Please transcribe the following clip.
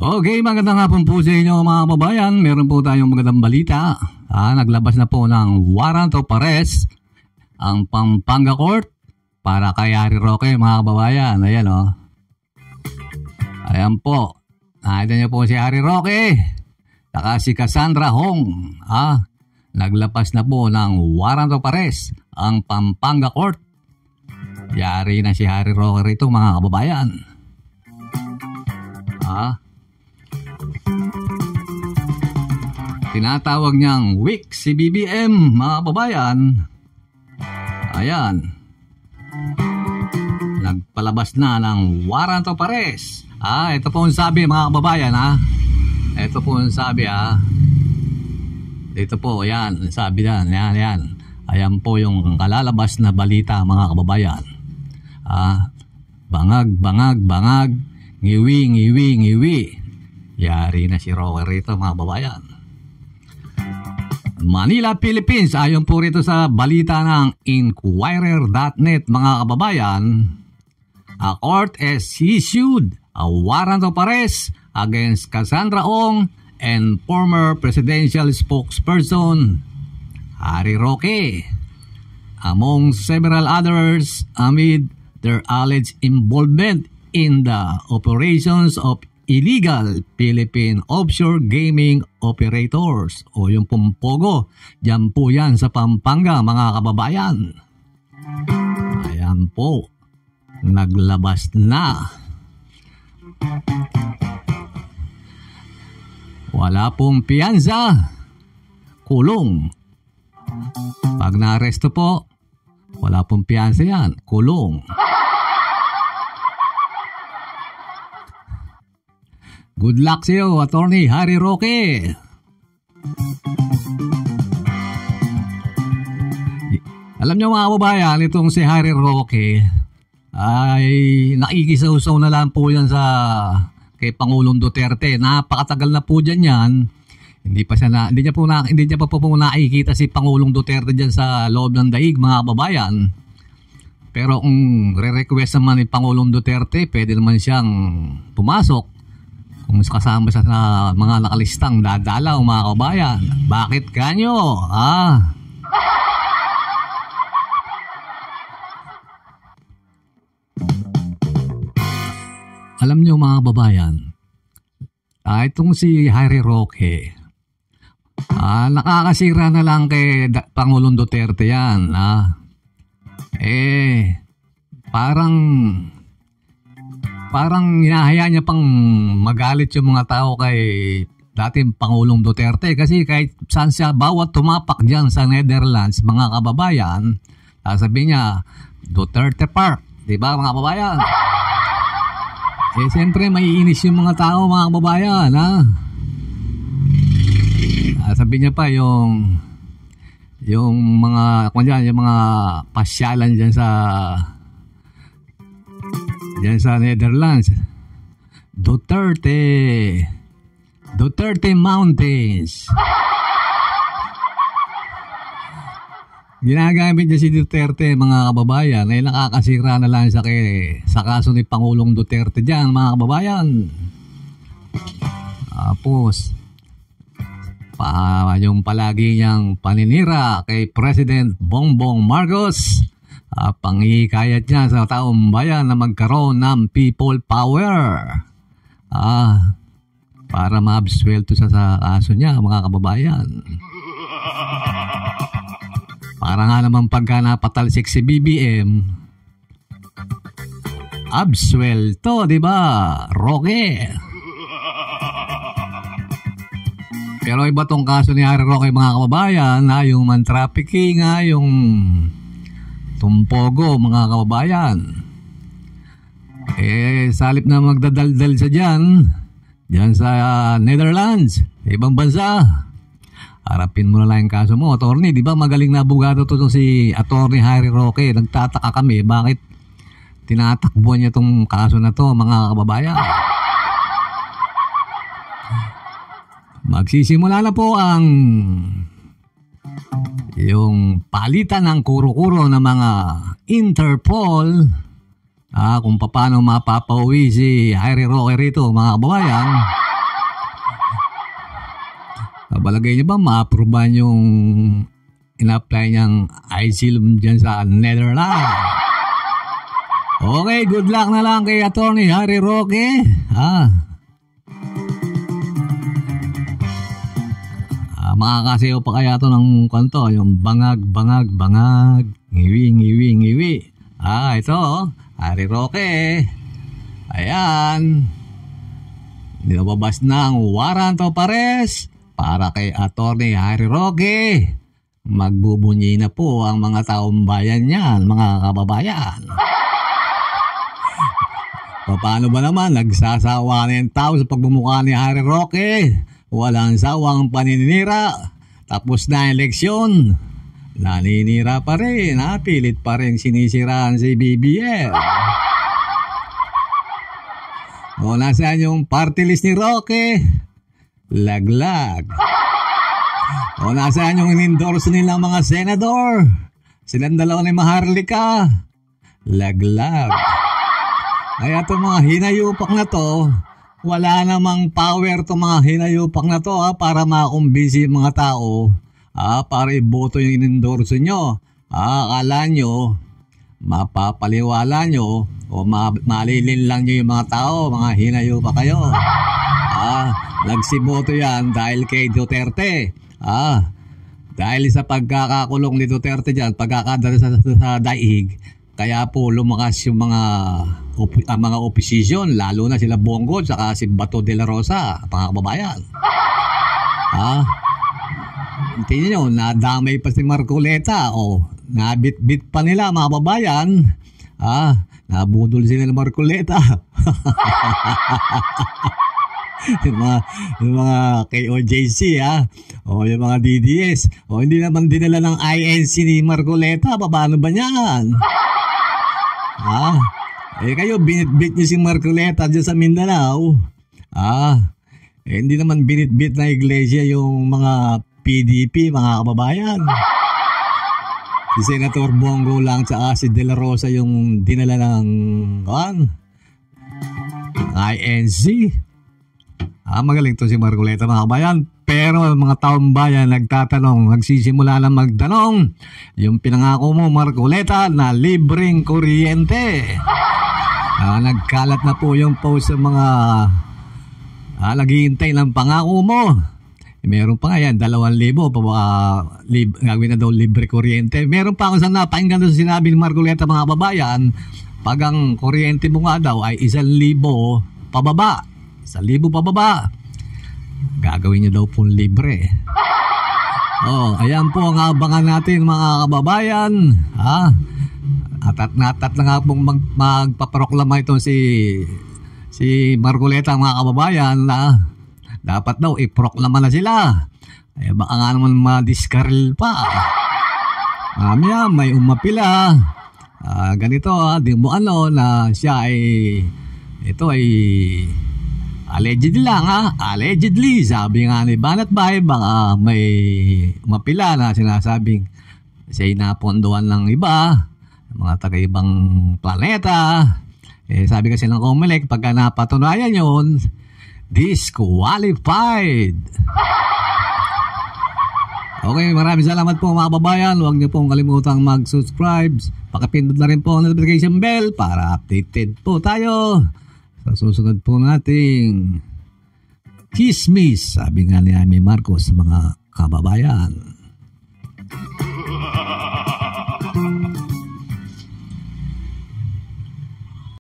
Okay, magandang hapon po sa inyo mga kababayan. Meron po tayong magandang balita. Naglabas na po ng warrant of arrest ang Pampanga Court para kay Harry Roque mga kababayan. Ayan o. Ayan po. Nakita niyo po si Harry Roque. Saka si Cassandra Hong. Naglabas na po ng warrant of arrest ang Pampanga Court. Yari na si Harry Roque rito mga kababayan. Tinatawag niyang weak si BBM mga kababayan. Ayan. Nagpalabas na ng warrant of arrest. Ito po ang sabi mga kababayan Ito po ang sabi Ito po, yan. Sabi yan. Ayan po yung kalalabas na balita mga kababayan. Bangag. Ngiwi. Yari na si Roque rito mga kababayan. Manila, Philippines. Ayon po rito sa balita ng Inquirer.net mga kababayan. A court has issued a warrant of arrest against Cassandra Ong and former presidential spokesperson Harry Roque, among several others, amid their alleged involvement in the operations of illegal Philippine offshore gaming operators o yung Pumpogo. Diyan po yan sa Pampanga mga kababayan. Ayan po. Naglabas na. Wala pong piyansa. Kulong. Pag naaresto po, wala pong piyansa yan. Kulong. Good luck sa iyo, Attorney Harry Roque. Alam niyo mga kababayan, itong si Harry Roque ay nakikisaw-saw na lang po yan kay Pangulong Duterte. Napakatagal na po dyan yan. Hindi niya pa po nakikita si Pangulong Duterte dyan sa loob ng daig mga kababayan. Pero kung re-request naman ni Pangulong Duterte, pwede naman siyang pumasok. Kung kasama sa mga nakalistang dadalaw mga kabayan. Bakit kanyo? Alam nyo mga kababayan, itong si Harry Roque, nakakasira na lang kay Pangulong Duterte yan. Parang hinahaya niya pang magalit yung mga tao kay dating Pangulong Duterte kasi kahit saan siya bawat tumapak dyan sa Netherlands mga kababayan, sasabihin niya Duterte Park, di ba mga kababayan? Siyempre maiinis yung mga tao mga kababayan sabihin niya pa yung mga pasyalan dyan sa Netherlands. Duterte Mountains. Ginagamit niya si Duterte mga kababayan ay nakakasira na lang sa kaso ni Pangulong Duterte dyan mga kababayan. Tapos yung palagi niyang paninira kay President Bongbong Marcos, panghihikayat niya sa taong bayan na magkaroon ng people power para ma-absuelto sa kaso niya mga kababayan. Para nga naman pagka napatalsik si BBM, absuelto, di ba? Roque. Pero iba tong kaso ni Harry Roque mga kababayan, yung man trafficking, yung Tumpogo mga kababayan. Salip na magdadaldal sa dyan sa Netherlands, ibang bansa, harapin mo na lang yung kaso mo, attorney. Di ba magaling na abogado to si Attorney Harry Roque? Nagtataka kami bakit tinatakbuhan niya tong kaso na to mga kababayan. Magsisimula na po yung palitan ng kuro-kuro ng mga Interpol kung paano mapapauwi si Harry Roque rito mga kababayan. Balagay niyo ba ma-approvean yung in-apply niyang asylum dyan sa Netherlands? Okay, good luck na lang kay Attorney Harry Roque. Makakasayaw pa kaya to ng kanto, yung bangag, bangag, bangag, ngiwi, ngiwi, ngiwi. Ito, Harry Roque. Ayan. Nilababas ng warrant of arrest para kay Attorney Harry Roque. Magbubunyi na po ang mga taong bayan niyan, mga kababayan. Paano ba naman nagsasawa na yung tao sa pagmumukha ni Harry Roque? Walang sawang paninira. Tapos na eleksyon. Naninira pa rin. Pilit pa rin sinisiraan si BBM. Nasaan yung party list ni Roque? Laglag. Nasaan yung in-endorse nilang mga senador? Silang dalawa ni Maharlika? Laglag. Kaya itong mga hinayupak na to, wala namang power itong mga hinayupak na to para makumbinsi yung mga tao, para iboto yung in-endorse nyo. Akala nyo, mapapaliwala nyo, o malilin lang nyo yung mga tao, mga hinayupak kayo. Nagsiboto yan dahil kay Duterte. Dahil sa pagkakakulong ni Duterte dyan, pagkakadala sa daig, kaya po lumakas yung mga opposition, lalo na sila Bongo at si Bato de la Rosa, mga kababayan. Tingnan nyo, nadamay pa si Marcoleta, nabit-bit pa nila, mga kababayan. Nabudol sila ng Marcoleta. yung mga KOJC, yung mga DDS, hindi naman dinala ng INC ni Marcoleta, paano ba yan? Kayo, binitbit niyo si Marcoleta dyan sa Mindanao. Hindi naman binitbit na iglesia yung mga PDP, mga kababayan. Si Senator Bongo lang tsaka si De La Rosa yung dinala ng INC. Magaling to si Marcoleta, mga kababayan. Pero mga taong bayan nagtatanong, nagsisimula na magtanong, yung pinangako mo, Marcoleta, na libreng kuryente. Nagkalat na po yung post sa mga naghihintay ng pangako mo. Meron pa nga yan, 2,000 gagawin na daw libre kuryente. Meron pa ako sa napakinggan doon sa sinabi ni Marcoleta, mga kababayan, pag ang kuryente mo nga daw ay 1,000 pababa, 1,000 pababa, gagawin niyo daw pong libre. Ayan po ang abangan natin, mga kababayan. Natat na nga pong magpaproklama ito si Marcoleta, mga kababayan, na dapat daw iproklama na sila. Baka nga naman madiskaril pa. Mamaya may umapila. Ganito, di mo na siya ito ay allegedly lang, allegedly, sabi nga ni Banat Bay, baka may umapila na sinasabing siya'y napondohan ng iba, mga taga-ibang planeta. Sabi kasi ng COMELEC, pagka napatunayan yun, disqualified. Okay, maraming salamat po, mga kababayan. Huwag niyo pong kalimutang mag-subscribe. Pakipindot na rin po ang notification bell para updated po tayo sa susunod po nating chismis, sabi nga ni Amy Marcos, mga kababayan.